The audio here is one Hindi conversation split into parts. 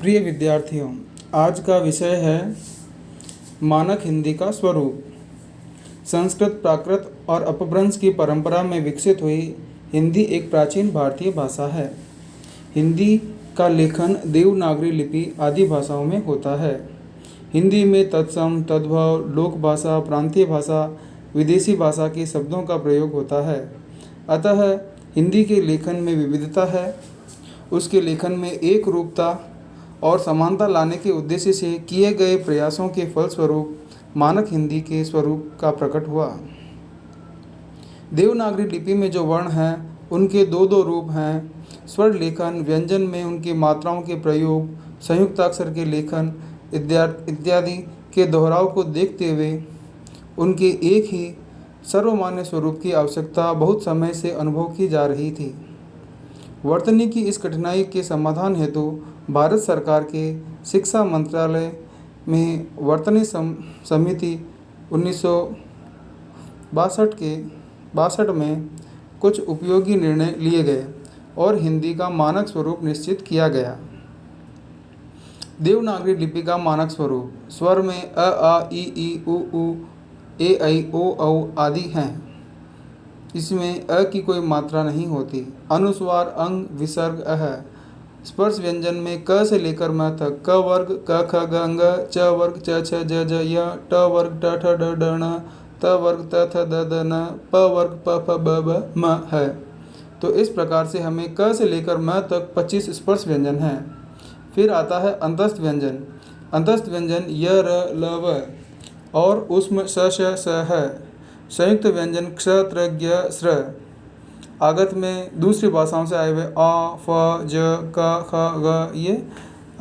प्रिय विद्यार्थियों, आज का विषय है मानक हिंदी का स्वरूप। संस्कृत, प्राकृत और अपभ्रंश की परंपरा में विकसित हुई हिंदी एक प्राचीन भारतीय भाषा है। हिंदी का लेखन देवनागरी लिपि आदि भाषाओं में होता है। हिंदी में तत्सम, तद्भव, लोक भाषा, प्रांतीय भाषा, विदेशी भाषा के शब्दों का प्रयोग होता है। अतः हिंदी के लेखन में विविधता है। उसके लेखन में एक रूपता और समानता लाने के उद्देश्य से किए गए प्रयासों के फलस्वरूप मानक हिंदी के स्वरूप का प्रकट हुआ। देवनागरी लिपि में जो वर्ण हैं उनके दो रूप हैं। स्वर लेखन, व्यंजन में उनकी मात्राओं के प्रयोग, संयुक्ताक्षर के लेखन इत्यादि के दोहराव को देखते हुए उनके एक ही सर्वमान्य स्वरूप की आवश्यकता बहुत समय से अनुभव की जा रही थी। वर्तनी की इस कठिनाई के समाधान हेतु भारत सरकार के शिक्षा मंत्रालय में वर्तनी समिति 1962 में कुछ उपयोगी निर्णय लिए गए और हिंदी का मानक स्वरूप निश्चित किया गया। देवनागरी लिपि का मानक स्वरूप: स्वर में अ, आ, ई, उ, ए, ऐ, ओ, औ आदि हैं। इसमें अ की कोई मात्रा नहीं होती। अनुस्वार, अंग, विसर्ग है। स्पर्श व्यंजन में क से लेकर म तक क वर्ग क, ख, ग, अंग, च वर्ग च, छ, ज, ज, य, ट वर्ग ट, ठ, ड, ढ, ण, त वर्ग त, थ, द, द, न, प वर्ग प, फ, ब, ब, म है। तो इस प्रकार से हमें क से लेकर म तक 25 स्पर्श व्यंजन हैं। फिर आता है अंतस्थ व्यंजन। अंतस्थ व्यंजन य, र, ल, व और उष्म स, श, स है। संयुक्त व्यंजन क्ष, त्र, ज्ञ, स्र आगत में दूसरी भाषाओं से आए हुए अ, फ, ज, क, ख, ग ये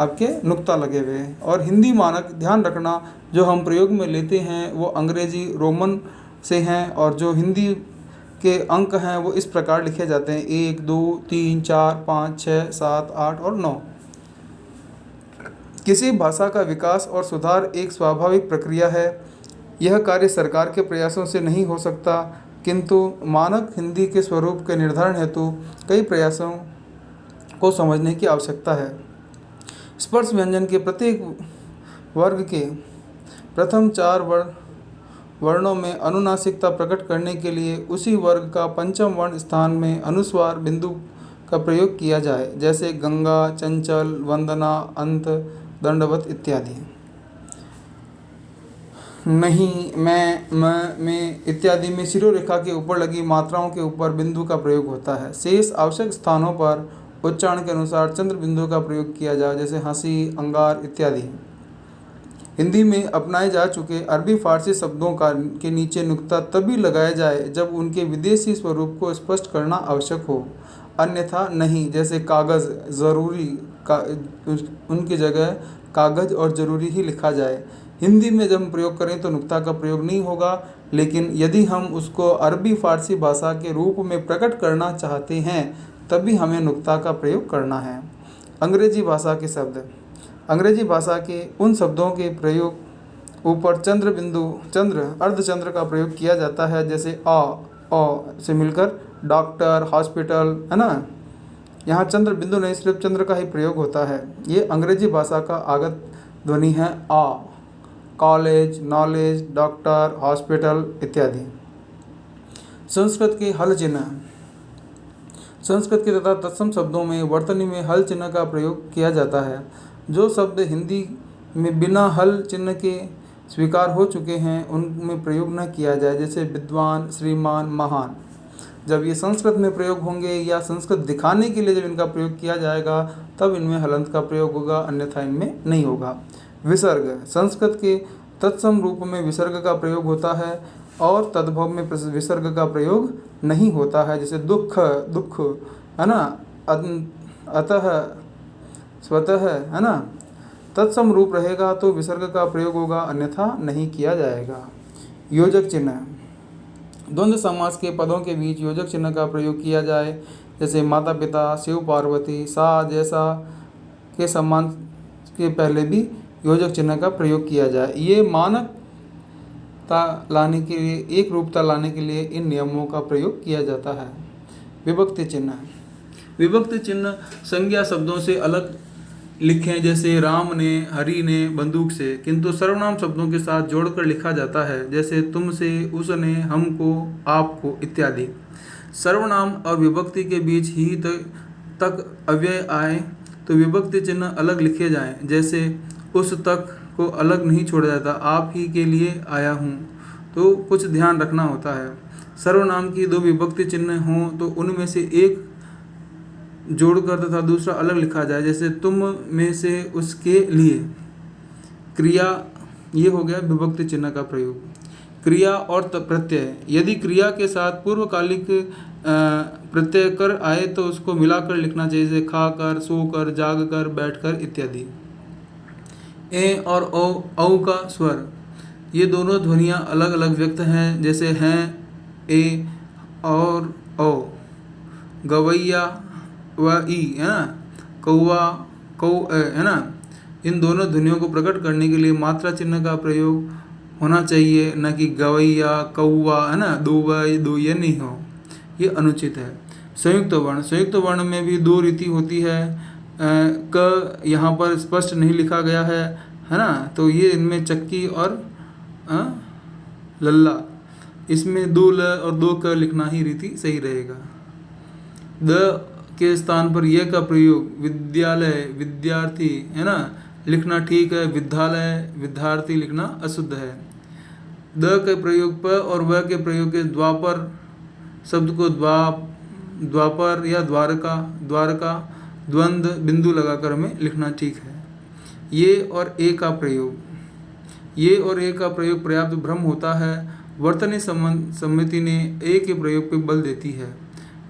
आपके नुक्ता लगे हुए हैं। और हिंदी मानक, ध्यान रखना, जो हम प्रयोग में लेते हैं वो अंग्रेजी रोमन से हैं और जो हिंदी के अंक हैं वो इस प्रकार लिखे जाते हैं: 1, 2, 3, 4, 5, 6, 7, 8 और 9। किसी भाषा का विकास और सुधार एक स्वाभाविक प्रक्रिया है। यह कार्य सरकार के प्रयासों से नहीं हो सकता, किंतु मानक हिंदी के स्वरूप के निर्धारण हेतु कई प्रयासों को समझने की आवश्यकता है। स्पर्श व्यंजन के प्रत्येक वर्ग के प्रथम 4 वर्णों में अनुनासिकता प्रकट करने के लिए उसी वर्ग का पंचम वर्ण स्थान में अनुस्वार बिंदु का प्रयोग किया जाए, जैसे गंगा, चंचल, वंदना, अंत, दंडवत इत्यादि। नहीं, मैं, म, में इत्यादि में शिरोरेखा के ऊपर लगी मात्राओं के ऊपर बिंदु का प्रयोग होता है। शेष आवश्यक स्थानों पर उच्चारण के अनुसार चंद्र बिंदु का प्रयोग किया जाए, जैसे हंसी, अंगार इत्यादि। हिंदी में अपनाए जा चुके अरबी फारसी शब्दों के नीचे नुक्ता तभी लगाया जाए जब उनके विदेशी स्वरूप को स्पष्ट करना आवश्यक हो, अन्यथा नहीं। जैसे कागज़, ज़रूरी उनकी जगह कागज़ और ज़रूरी ही लिखा जाए। हिंदी में जब हम प्रयोग करें तो नुक्ता का प्रयोग नहीं होगा, लेकिन यदि हम उसको अरबी फारसी भाषा के रूप में प्रकट करना चाहते हैं तभी हमें नुक्ता का प्रयोग करना है। अंग्रेजी भाषा के शब्द: अंग्रेजी भाषा के उन शब्दों के प्रयोग ऊपर चंद्र बिंदु, चंद्र, अर्धचंद्र का प्रयोग किया जाता है, जैसे अ से मिलकर डॉक्टर, हॉस्पिटल, है ना। यहाँ चंद्र बिंदु नहीं, सिर्फ चंद्र का ही प्रयोग होता है। ये अंग्रेजी भाषा का आगत ध्वनि है आ। कॉलेज, नॉलेज, डॉक्टर, हॉस्पिटल इत्यादि। संस्कृत के हल चिन्ह: संस्कृत के तथा तत्सम शब्दों में वर्तनी में हल चिन्ह का प्रयोग किया जाता है। जो शब्द हिंदी में बिना हल चिन्ह के स्वीकार हो चुके हैं उनमें प्रयोग न किया जाए, जैसे विद्वान, श्रीमान, महान। जब ये संस्कृत में प्रयोग होंगे या संस्कृत दिखाने के लिए जब इनका प्रयोग किया जाएगा तब इनमें हलंत का प्रयोग होगा, अन्यथा इनमें नहीं होगा। विसर्ग: संस्कृत के तत्सम रूप में विसर्ग का प्रयोग होता है और तद्भव में विसर्ग का प्रयोग नहीं होता है, जैसे दुख, दुख, है ना, अतः, स्वतः, है ना। तत्सम रूप रहेगा तो विसर्ग का प्रयोग होगा, अन्यथा नहीं किया जाएगा। योजक चिन्ह: द्वंद्व समास के पदों के बीच योजक चिन्ह का प्रयोग किया जाए, जैसे माता पिता, शिव पार्वती, सा जैसा के सम्मान के पहले भी योजक चिन्ह का प्रयोग किया जाए। ये मानकता लाने के लिए, एक रूपता लाने के लिए इन नियमों का प्रयोग किया जाता है। विभक्ति चिन्ह: विभक्ति चिन्ह संज्ञा शब्दों से अलग लिखें, जैसे राम ने, हरि ने, बंदूक से, किंतु सर्वनाम शब्दों के साथ जोड़कर लिखा जाता है, जैसे तुमसे, उसने, हमको, आपको इत्यादि। सर्वनाम और विभक्ति के बीच ही तक अव्यय आए तो विभक्ति चिन्ह अलग लिखे जाएं, जैसे उस तक को अलग नहीं छोड़ा जाता, आप ही के लिए आया हूँ। तो कुछ ध्यान रखना होता है। सर्वनाम की दो विभक्ति चिन्ह हों तो उनमें से एक जोड़कर तथा दूसरा अलग लिखा जाए, जैसे तुम में से, उसके लिए। क्रिया, ये हो गया विभक्ति चिन्ह का प्रयोग। क्रिया और प्रत्यय, यदि क्रिया के साथ पूर्वकालिक प्रत्यय कर आए तो उसको मिलाकर लिखना चाहिए, जैसे खाकर, सोकर, जागकर, बैठकर इत्यादि। ए और औ का स्वर, ये दोनों ध्वनियाँ अलग अलग व्यक्त हैं, जैसे हैं, ए और ओ। गवैया व ई, है ना, कौवा, कौ, है ना, इन दोनों ध्वनियों को प्रकट करने के लिए मात्रा चिन्ह का प्रयोग होना चाहिए, न कि गवैया, कौवा, है ना, दो ये नहीं हो, ये अनुचित है। संयुक्त वर्ण, संयुक्त वर्ण में भी दो रीति होती है। क यहाँ पर स्पष्ट नहीं लिखा गया है ना, तो ये इनमें चक्की और लल्ला, इसमें दो ल और दो क लिखना ही रीति सही रहेगा। द के स्थान पर यह का प्रयोग, विद्यालय, विद्यार्थी, है ना, लिखना ठीक है, विद्यालय, विद्यार्थी लिखना अशुद्ध है। द के प्रयोग प और व के प्रयोग के द्वापर शब्द को द्वापर या द्वारका द्वंद्व बिंदु लगाकर हमें लिखना ठीक है। ये और ए का प्रयोग, ये और ए का प्रयोग पर्याप्त भ्रम होता है। वर्तनी सम्मति ने ए के प्रयोग पर बल देती है,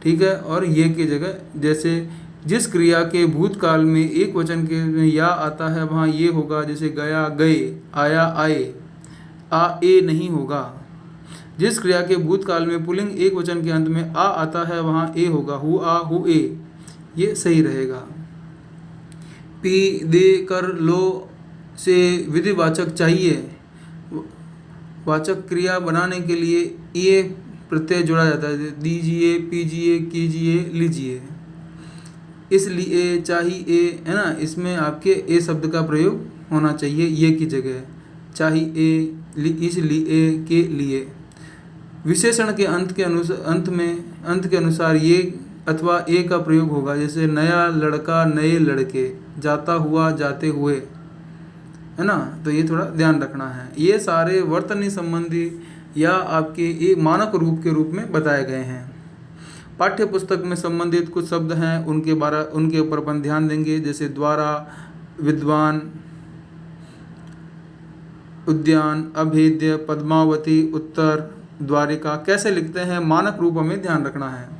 ठीक है, और ये की जगह, जैसे जिस क्रिया के भूतकाल में एक वचन के में या आता है वहाँ ये होगा, जैसे गया, गए, आया, आए, आ, ए नहीं होगा। जिस क्रिया के भूतकाल में पुल्लिंग एक वचन के अंत में आ आता है वहाँ ए होगा, हु, आ, हु, ए, ये सही रहेगा। पी, दे, कर, लो से विधिवाचक चाहिए, वाचक क्रिया बनाने के लिए ये प्रत्यय जोड़ा जाता है, दीजिए, पीजिए, कीजिए, लीजिए। इसलिए, चाहिए, है ना, इसमें आपके ए शब्द का प्रयोग होना चाहिए ये की जगह, चाहिए, इसलिए, के लिए। विशेषण के अंत के अनुसार ये अथवा ए का प्रयोग होगा, जैसे नया लड़का, नए लड़के, जाता हुआ, जाते हुए, है ना, तो ये थोड़ा ध्यान रखना है। ये सारे वर्तनी संबंधी या आपके एक मानक रूप के रूप में बताए गए हैं। पाठ्य पुस्तक में संबंधित कुछ शब्द हैं, उनके ऊपर अपन ध्यान देंगे, जैसे द्वारा, विद्वान, उद्यान, अभेद्य, पद्मावती, उत्तर, द्वारिका कैसे लिखते हैं, मानक रूप हमें ध्यान रखना है।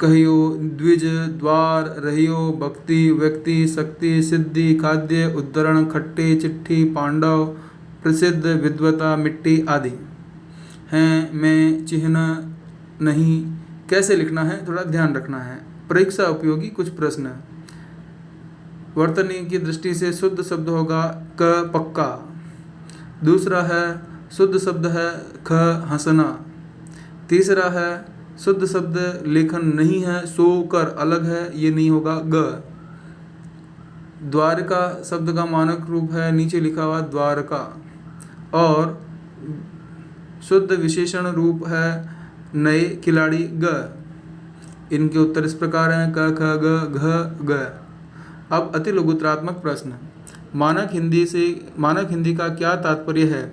कहियो, द्विज, द्वार, रहियो, भक्ति, व्यक्ति, शक्ति, सिद्धि, खाद्य, उद्धरण, खट्टे, चिट्ठी, पांडव, प्रसिद्ध, विद्वता, मिट्टी आदि हैं। मैं, चिन्ह, नहीं कैसे लिखना है थोड़ा ध्यान रखना है। परीक्षा उपयोगी कुछ प्रश्न। वर्तनी की दृष्टि से शुद्ध शब्द होगा क, पक्का। दूसरा है शुद्ध शब्द है ख, हंसना। तीसरा है शुद्ध शब्द लेखन नहीं है, सो, कर अलग है, ये नहीं होगा ग। द्वारका शब्द का मानक रूप है नीचे लिखा हुआ द्वारका, और शुद्ध विशेषण रूप है नए खिलाड़ी, ग। इनके उत्तर इस प्रकार हैं क, ख, ग, घ, ग। अब अति लघुत्रात्मक प्रश्न। मानक हिंदी का क्या तात्पर्य है?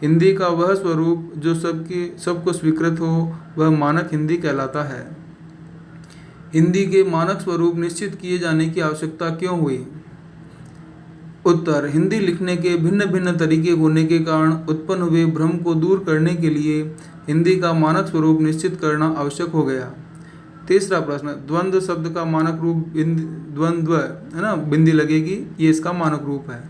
हिंदी का वह स्वरूप जो सबको स्वीकृत हो वह मानक हिंदी कहलाता है। हिंदी के मानक स्वरूप निश्चित किए जाने की आवश्यकता क्यों हुई? उत्तर, हिंदी लिखने के भिन्न भिन्न तरीके होने के कारण उत्पन्न हुए भ्रम को दूर करने के लिए हिंदी का मानक स्वरूप निश्चित करना आवश्यक हो गया। तीसरा प्रश्न, द्वंद्व शब्द का मानक रूप द्वंद्व, है ना, बिंदी लगेगी, ये इसका मानक रूप है।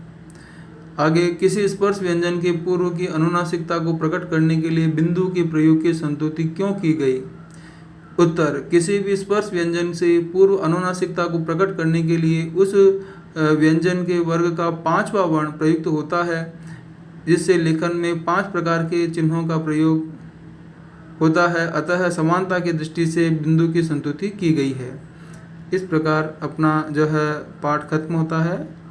आगे, किसी स्पर्श व्यंजन के पूर्व की अनुनासिकता को प्रकट करने के लिए बिंदु के प्रयोग की संतुति क्यों की गई? उत्तर, किसी भी स्पर्श व्यंजन से पूर्व अनुनासिकता को प्रकट करने के लिए उस व्यंजन के वर्ग का 5वां वर्ण प्रयुक्त होता है, जिससे लेखन में 5 प्रकार के चिन्हों का प्रयोग होता है। अतः समानता की दृष्टि से बिंदु की संतुति की गई है। इस प्रकार अपना जो है पाठ खत्म होता है।